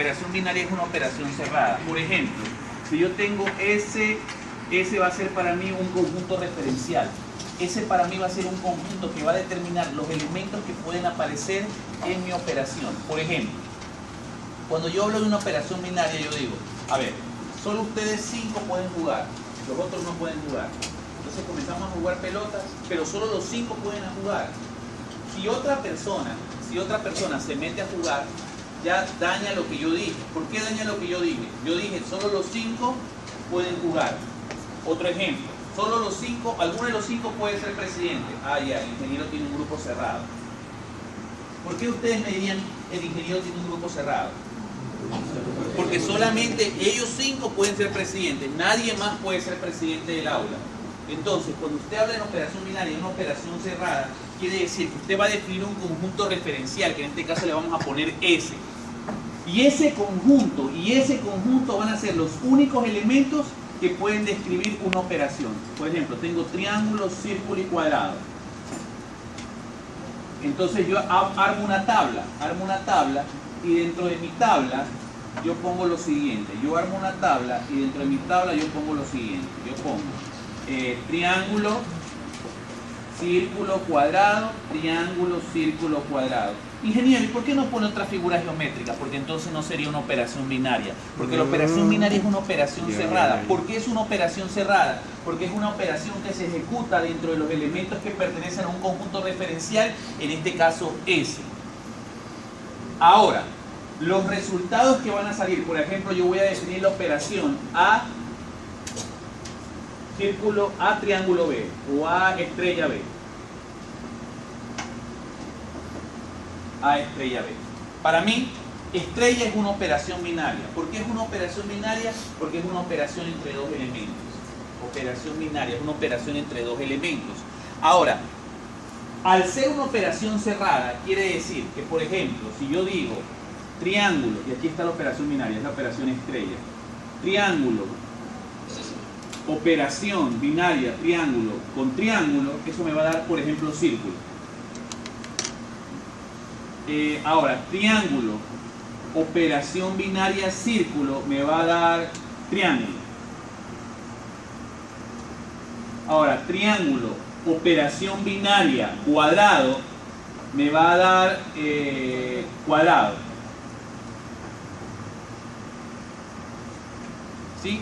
operación binaria es una operación cerrada. Por ejemplo, si yo tengo S va a ser para mí un conjunto referencial. Ese para mí va a ser un conjunto que va a determinar los elementos que pueden aparecer en mi operación. Por ejemplo, cuando yo hablo de una operación binaria, yo digo, a ver, solo ustedes 5 pueden jugar, los otros no pueden jugar. Entonces comenzamos a jugar pelotas, pero solo los 5 pueden jugar. Si otra persona se mete a jugar, ya daña lo que yo dije. ¿Por qué daña lo que yo dije? Yo dije, solo los 5 pueden jugar. Otro ejemplo, solo los 5, alguno de los 5 puede ser presidente. Ah, ya, el ingeniero tiene un grupo cerrado. ¿Por qué ustedes me dirían el ingeniero tiene un grupo cerrado? Porque solamente ellos 5 pueden ser presidentes, nadie más puede ser presidente del aula. Entonces, cuando usted habla de una operación binaria, una operación cerrada, quiere decir que usted va a definir un conjunto referencial, que en este caso le vamos a poner S. Y ese conjunto van a ser los únicos elementos que pueden describir una operación. Por ejemplo, tengo triángulo, círculo y cuadrado. Entonces yo armo una tabla y dentro de mi tabla yo pongo lo siguiente. Yo armo una tabla y dentro de mi tabla yo pongo lo siguiente. Yo pongo triángulo, círculo, cuadrado, triángulo, círculo, cuadrado. Ingeniero, ¿y por qué no pone otra figura geométrica? Porque entonces no sería una operación binaria. Porque la operación binaria es una operación cerrada. ¿Por qué es una operación cerrada? Porque es una operación que se ejecuta dentro de los elementos que pertenecen a un conjunto referencial, en este caso S. Ahora, los resultados que van a salir, por ejemplo, yo voy a definir la operación A círculo A triángulo B o A estrella B. A estrella B. Para mí, estrella es una operación binaria. ¿Por qué es una operación binaria? Porque es una operación entre dos elementos. Operación binaria es una operación entre dos elementos. Ahora, al ser una operación cerrada, quiere decir que, por ejemplo, si yo digo triángulo, y aquí está la operación binaria, es la operación estrella. Triángulo, operación binaria, triángulo con triángulo, eso me va a dar, por ejemplo, círculo. Ahora, triángulo, operación binaria, círculo, me va a dar triángulo. Ahora, triángulo, operación binaria, cuadrado, me va a dar cuadrado. ¿Sí?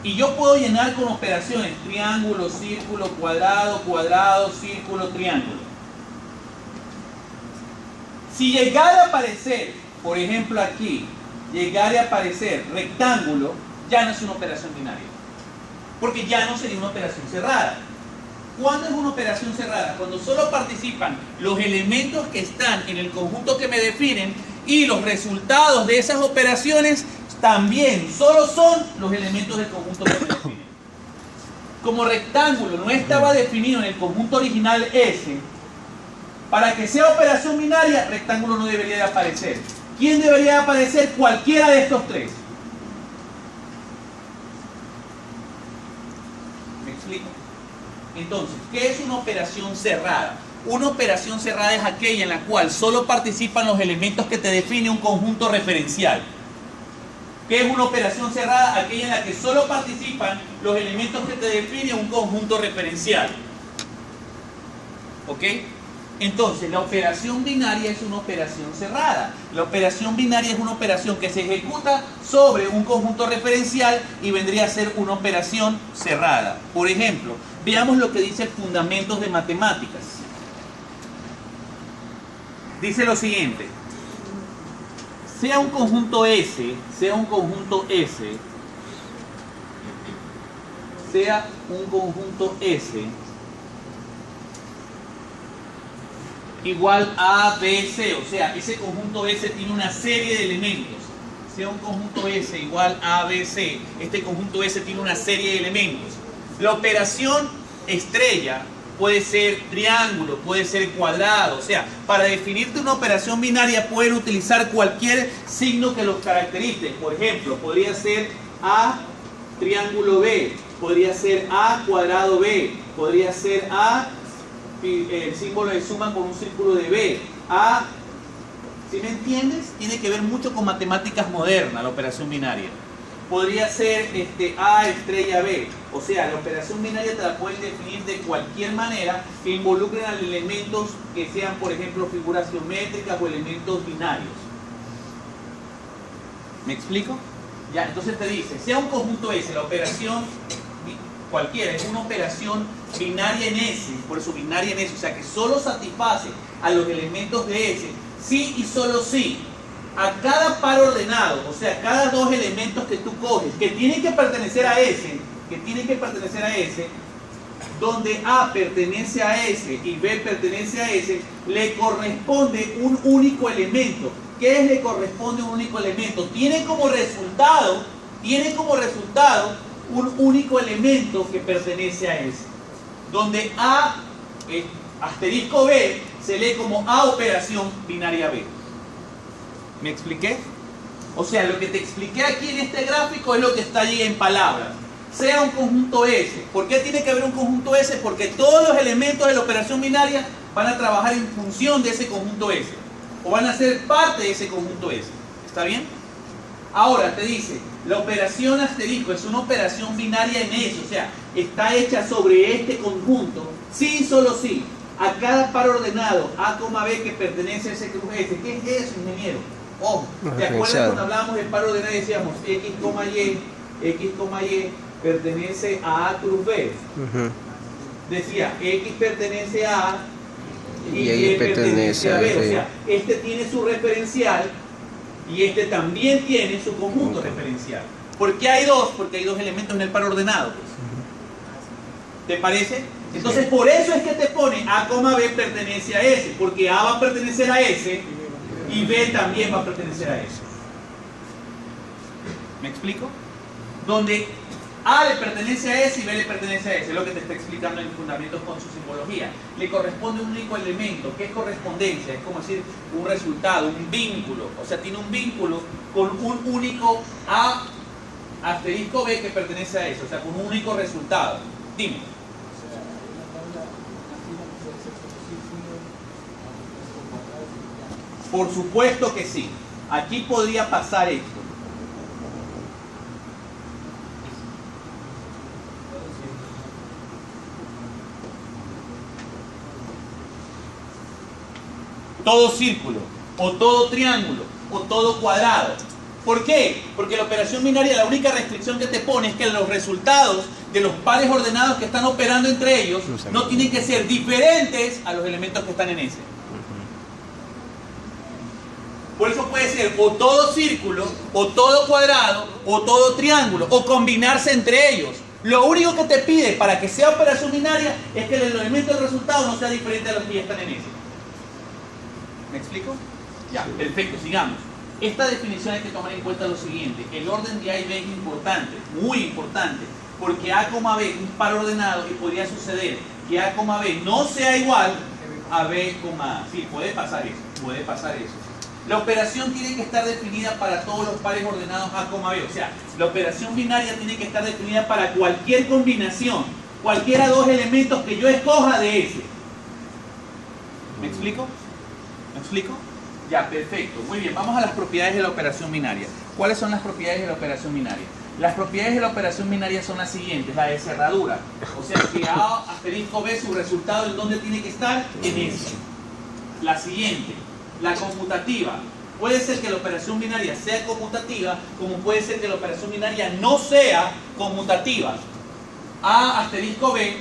Y yo puedo llenar con operaciones triángulo, círculo, cuadrado, cuadrado, círculo, triángulo. Si llegara a aparecer, por ejemplo aquí, llegara a aparecer rectángulo, ya no es una operación binaria. Porque ya no sería una operación cerrada. ¿Cuándo es una operación cerrada? Cuando solo participan los elementos que están en el conjunto que me definen y los resultados de esas operaciones también solo son los elementos del conjunto que me definen. Como rectángulo no estaba definido en el conjunto original S, para que sea operación binaria, rectángulo no debería de aparecer. ¿Quién debería de aparecer? Cualquiera de estos tres. ¿Me explico? Entonces, ¿qué es una operación cerrada? Una operación cerrada es aquella en la cual solo participan los elementos que te define un conjunto referencial. ¿Qué es una operación cerrada? Aquella en la que solo participan los elementos que te define un conjunto referencial. ¿Ok? Entonces, la operación binaria es una operación cerrada. La operación binaria es una operación que se ejecuta sobre un conjunto referencial y vendría a ser una operación cerrada. Por ejemplo, veamos lo que dice el Fundamentos de Matemáticas. Dice lo siguiente. Sea un conjunto S, igual a B, C, o sea, ese conjunto S tiene una serie de elementos. Sea un conjunto S igual a B, C, este conjunto S tiene una serie de elementos. La operación estrella puede ser triángulo, puede ser cuadrado, o sea, para definirte una operación binaria pueden utilizar cualquier signo que los caracterice. Por ejemplo, podría ser A triángulo B, podría ser A cuadrado B, podría ser A el símbolo de suma con un círculo de B, A ¿Sí me entiendes? Tiene que ver mucho con matemáticas modernas, la operación binaria. Podría ser A estrella B. O sea, la operación binaria te la pueden definir de cualquier manera que involucren a elementos que sean, por ejemplo, figuras geométricas o elementos binarios. ¿Me explico? Ya, entonces te dice, sea un conjunto S, la operación cualquiera, es una operación binaria en S, por eso binaria en S, o sea que solo satisface a los elementos de S, sí y solo sí, a cada par ordenado, o sea, cada dos elementos que tú coges, que tienen que pertenecer a S, donde A pertenece a S y B pertenece a S, le corresponde un único elemento. ¿Qué es le corresponde un único elemento? Tiene como resultado un único elemento que pertenece a S. Donde A asterisco B se lee como A operación binaria B. ¿Me expliqué? O sea, lo que te expliqué aquí en este gráfico es lo que está allí en palabras. Sea un conjunto S. ¿Por qué tiene que haber un conjunto S? Porque todos los elementos de la operación binaria van a trabajar en función de ese conjunto S. O van a ser parte de ese conjunto S. ¿Está bien? Ahora te dice, la operación asterisco es una operación binaria en S. O sea, está hecha sobre este conjunto. Sí y solo sí. A cada par ordenado A, B que pertenece a ese cruz S. ¿Qué es eso, ingeniero? Ojo, ¿te acuerdas cuando hablábamos de par ordenado y decíamos X, Y pertenece a A cruz B? Decía X pertenece a A y Y pertenece a B. O sea, este tiene su referencial y este también tiene su conjunto referencial. ¿Por qué hay dos? Porque hay dos elementos en el par ordenado. ¿Te parece? Entonces por eso es que te pone A, B pertenece a S, porque A va a pertenecer a S y B también va a pertenecer a S. ¿Me explico? Donde A le pertenece a S y B le pertenece a S, es lo que te está explicando en Fundamentos con su simbología. Le corresponde un único elemento. ¿Qué es correspondencia? Es como decir un resultado, un vínculo. O sea, tiene un vínculo con un único A asterisco B que pertenece a S, o sea, con un único resultado. Dime. Por supuesto que sí. Aquí podría pasar esto. Todo círculo, o todo triángulo, o todo cuadrado. ¿Por qué? Porque la operación binaria, la única restricción que te pone es que los resultados de los pares ordenados que están operando entre ellos no tienen que ser diferentes a los elementos que están en S. Por eso puede ser o todo círculo, o todo cuadrado, o todo triángulo, o combinarse entre ellos. Lo único que te pide para que sea operación binaria es que el elemento del resultado no sea diferente a los que ya están en S. ¿Me explico? Ya, perfecto, sigamos. Esta definición hay que tomar en cuenta lo siguiente. El orden de A y B es importante, muy importante, porque A, B es un par ordenado y podría suceder que A, B no sea igual a B, A. Sí, puede pasar eso. La operación tiene que estar definida para todos los pares ordenados A, B. O sea, la operación binaria tiene que estar definida para cualquier combinación, cualquiera de dos elementos que yo escoja de S. ¿Me explico? ¿Me explico? Ya, perfecto. Muy bien, vamos a las propiedades de la operación binaria. ¿Cuáles son las propiedades de la operación binaria? Las propiedades de la operación binaria son las siguientes. La de cerradura. O sea que A asterisco B, su resultado, ¿en dónde tiene que estar? En S. La siguiente. La conmutativa. Puede ser que la operación binaria sea conmutativa, como puede ser que la operación binaria no sea conmutativa. A asterisco B